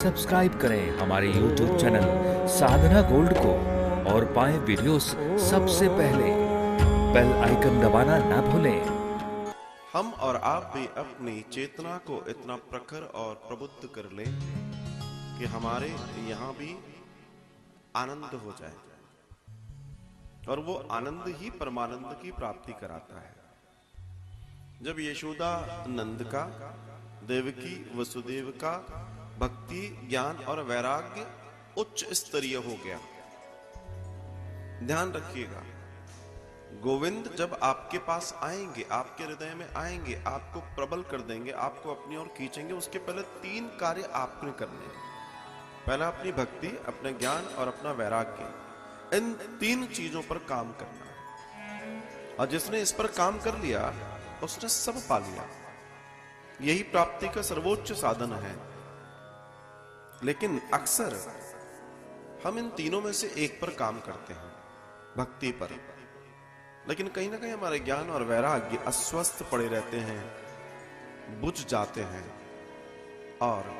Subscribe करें हमारे YouTube channel साधना gold को और पाएं वीडियोस सबसे पहले। बेल आइकन दबाना ना भूलें। हम और आप भी अपनी चेतना को इतना प्रखर और प्रबुद्ध कर लें कि हमारे यहाँ भी आनंद हो जाए, और वो आनंद ही परमानंद की प्राप्ति कराता है। जब यशोदा नंद का, देवकी वसुदेव का भक्ति, ज्ञान और वैराग्य उच्च स्तरीय हो गया, ध्यान रखिएगा, गोविंद जब आपके पास आएंगे, आपके हृदय में आएंगे, आपको प्रबल कर देंगे, आपको अपनी ओर खींचेंगे, उसके पहले 3 कार्य आपने करने हैं। पहला अपनी भक्ति, अपने ज्ञान और अपना वैराग्य, इन 3 चीजों पर काम करना है। और जिसने इस पर काम कर लिया उसने सब पा लिया। यही प्राप्ति का सर्वोच्च साधन है। लेकिन अक्सर हम इन तीनों में से एक पर काम करते हैं, भक्ति पर, लेकिन कहीं ना कहीं हमारे ज्ञान और वैराग्य अस्वस्थ पड़े रहते हैं, बुझ जाते हैं, और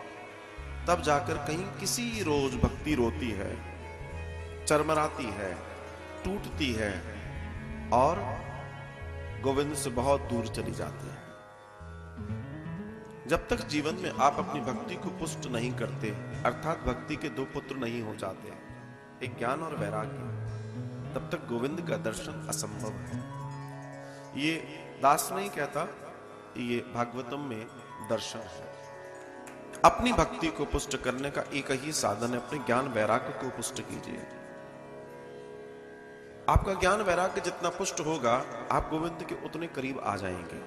तब जाकर कहीं किसी रोज भक्ति रोती है, चरमराती है, टूटती है और गोविंद से बहुत दूर चली जाती है। जब तक जीवन में आप अपनी भक्ति को पुष्ट नहीं करते, अर्थात भक्ति के 2 पुत्र नहीं हो जाते, एक ज्ञान और वैराग्य, तब तक गोविंद का दर्शन असंभव है। ये दास नहीं कहता, ये भागवतम में दर्शन है। अपनी भक्ति को पुष्ट करने का एक ही साधन है, अपने ज्ञान वैराग्य को पुष्ट कीजिए। आपका ज्ञान वैराग्य जितना पुष्ट होगा, आप गोविंद के उतने करीब आ जाएंगे,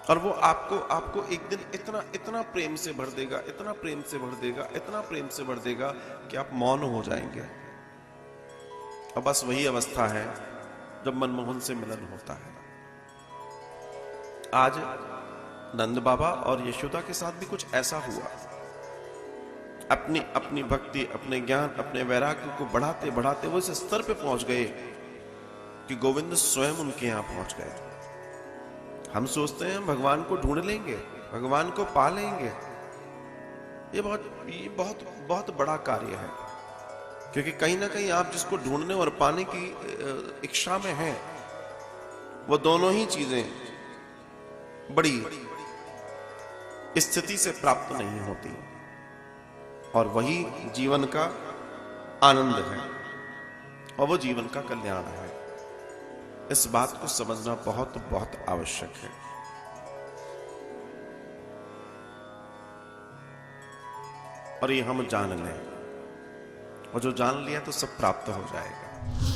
और वो आपको एक दिन इतना इतना प्रेम से भर देगा, इतना प्रेम से भर देगा, इतना प्रेम से भर देगा कि आप मौन हो जाएंगे। और बस वही अवस्था है जब मनमोहन से मिलन होता है। आज नंद बाबा और यशोदा के साथ भी कुछ ऐसा हुआ। अपनी भक्ति, अपने ज्ञान, अपने वैराग्य को बढ़ाते बढ़ाते वो इस स्तर पे पहुंच गए कि गोविंद स्वयं उनके यहां पहुंच गए। हम सोचते हैं भगवान को ढूंढ लेंगे, भगवान को पा लेंगे। ये बहुत बड़ा कार्य है, क्योंकि कहीं ना कहीं आप जिसको ढूंढने और पाने की इच्छा में हैं, वो दोनों ही चीजें बड़ी स्थिति से प्राप्त नहीं होती, और वही जीवन का आनंद है, और वो जीवन का कल्याण है। इस बात को समझना बहुत बहुत आवश्यक है। और ये हम जान लें, और जो जान लिया तो सब प्राप्त हो जाएगा।